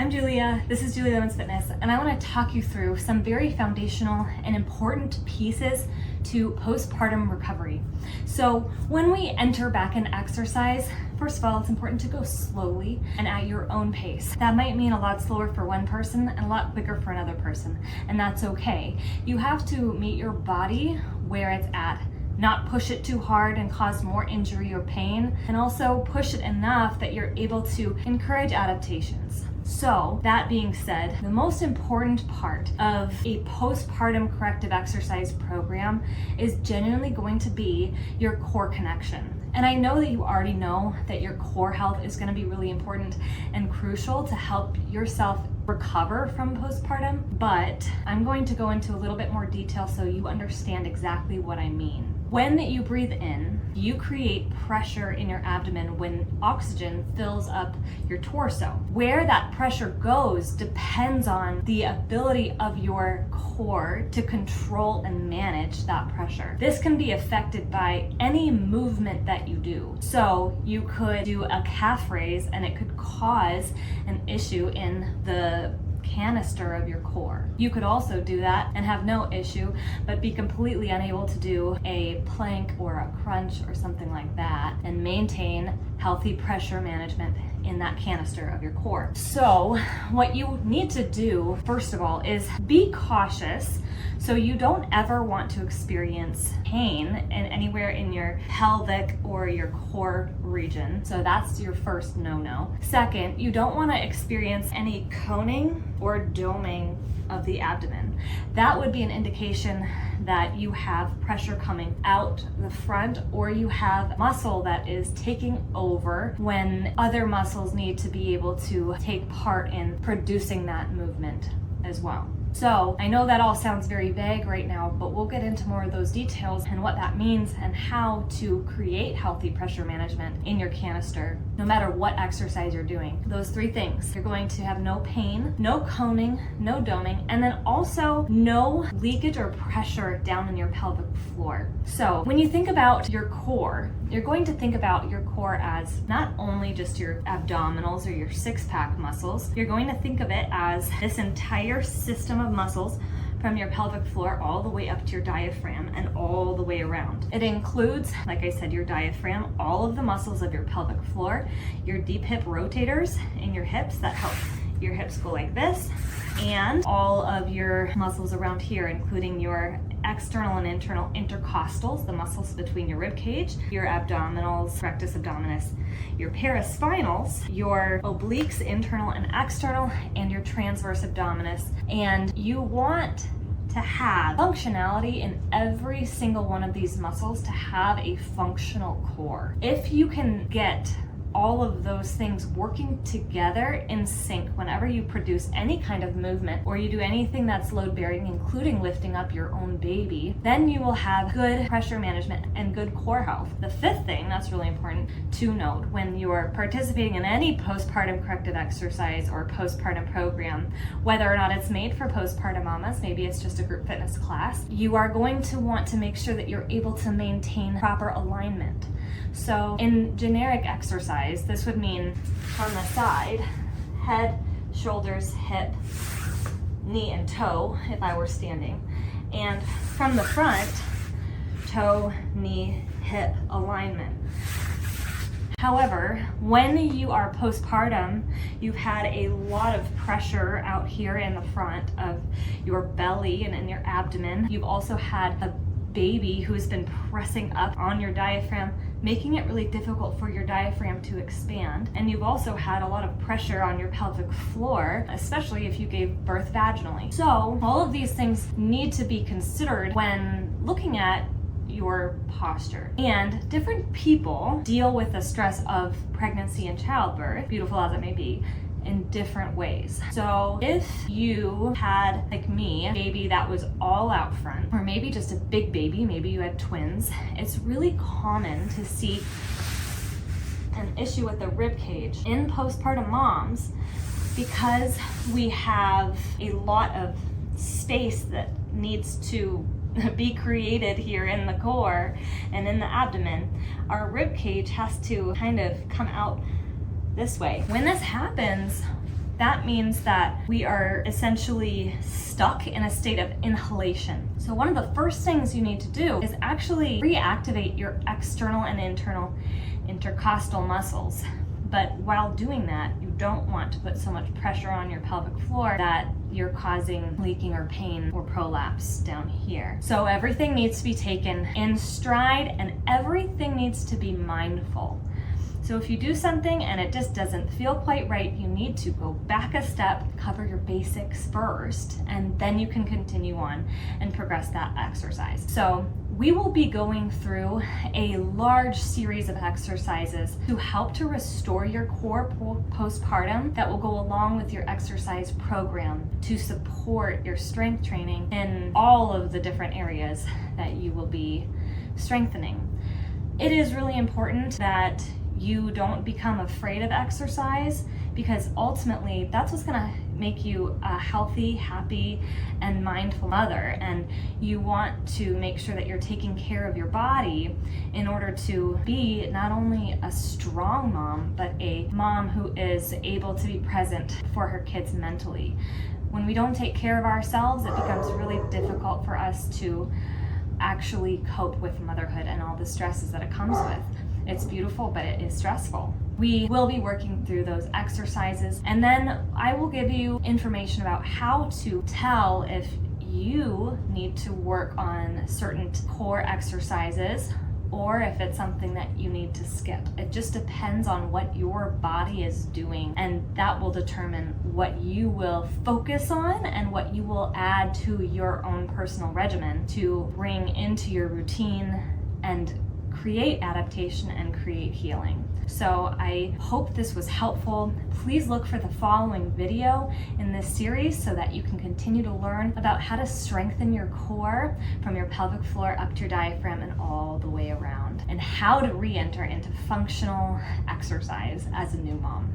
I'm Julia, this is Julia Women's Fitness, and I want to talk you through some very foundational and important pieces to postpartum recovery. So when we enter back in exercise, first of all, it's important to go slowly and at your own pace. That might mean a lot slower for one person and a lot quicker for another person, and that's okay. You have to meet your body where it's at. Not push it too hard and cause more injury or pain, and also push it enough that you're able to encourage adaptations. So that being said, the most important part of a postpartum corrective exercise program is genuinely going to be your core connection. And I know that you already know that your core health is going to be really important and crucial to help yourself recover from postpartum, but I'm going to go into a little bit more detail so you understand exactly what I mean. When you breathe in, you create pressure in your abdomen when oxygen fills up your torso. Where that pressure goes depends on the ability of your core to control and manage that pressure. This can be affected by any movement that you do. So you could do a calf raise and it could cause an issue in the canister of your core. You could also do that and have no issue, but be completely unable to do a plank or a crunch or something like that and maintain healthy pressure management in that canister of your core. So what you need to do, first of all, is be cautious so you don't ever want to experience pain in anywhere in your pelvic or your core region. So that's your first no-no. Second, you don't want to experience any coning or doming of the abdomen. That would be an indication that you have pressure coming out the front, or you have muscle that is taking over when other muscles need to be able to take part in producing that movement as well. So I know that all sounds very vague right now, but we'll get into more of those details and what that means and how to create healthy pressure management in your canister, no matter what exercise you're doing. Those three things. You're going to have no pain, no coning, no doming, and then also no leakage or pressure down in your pelvic floor. So when you think about your core, you're going to think about your core as not only just your abdominals or your six-pack muscles. You're going to think of it as this entire system of muscles from your pelvic floor all the way up to your diaphragm and all the way around. It includes, like I said, your diaphragm, all of the muscles of your pelvic floor, your deep hip rotators in your hips that help your hips go like this, and all of your muscles around here, including your external and internal intercostals, the muscles between your rib cage, your abdominals, rectus abdominis, your paraspinals, your obliques, internal and external, and your transverse abdominis. And you want to have functionality in every single one of these muscles to have a functional core. If you can get all of those things working together in sync whenever you produce any kind of movement or you do anything that's load bearing, including lifting up your own baby, then you will have good pressure management and good core health. The fifth thing that's really important to note when you're participating in any postpartum corrective exercise or postpartum program, whether or not it's made for postpartum mamas, maybe it's just a group fitness class, you are going to want to make sure that you're able to maintain proper alignment. So in generic exercise, this would mean from the side, head, shoulders, hip, knee, and toe, if I were standing. And from the front, toe, knee, hip alignment. However, when you are postpartum, you've had a lot of pressure out here in the front of your belly and in your abdomen. You've also had a baby who's been pressing up on your diaphragm, making it really difficult for your diaphragm to expand. And you've also had a lot of pressure on your pelvic floor, especially if you gave birth vaginally. So all of these things need to be considered when looking at your posture. And different people deal with the stress of pregnancy and childbirth, beautiful as it may be, in different ways. So if you had, like me, a baby that was all out front, or maybe just a big baby, maybe you had twins, it's really common to see an issue with the rib cage in postpartum moms because we have a lot of space that needs to be created here in the core and in the abdomen. Our rib cage has to kind of come out this way. When this happens, That means that we are essentially stuck in a state of inhalation. So one of the first things you need to do is actually reactivate your external and internal intercostal muscles. But while doing that, you don't want to put so much pressure on your pelvic floor that you're causing leaking or pain or prolapse down here. So everything needs to be taken in stride and everything needs to be mindful. So if you do something and it just doesn't feel quite right, you need to go back a step, cover your basics first, and then you can continue on and progress that exercise. So we will be going through a large series of exercises to help to restore your core postpartum that will go along with your exercise program to support your strength training in all of the different areas that you will be strengthening. It is really important that you don't become afraid of exercise, because ultimately that's what's gonna make you a healthy, happy, and mindful mother. And you want to make sure that you're taking care of your body in order to be not only a strong mom, but a mom who is able to be present for her kids mentally. When we don't take care of ourselves, it becomes really difficult for us to actually cope with motherhood and all the stresses that it comes with. It's beautiful, but it is stressful. We will be working through those exercises, and then I will give you information about how to tell if you need to work on certain core exercises or if it's something that you need to skip. It just depends on what your body is doing, and that will determine what you will focus on and what you will add to your own personal regimen to bring into your routine and create adaptation and create healing. So I hope this was helpful. Please look for the following video in this series so that you can continue to learn about how to strengthen your core from your pelvic floor up to your diaphragm and all the way around, and how to re-enter into functional exercise as a new mom.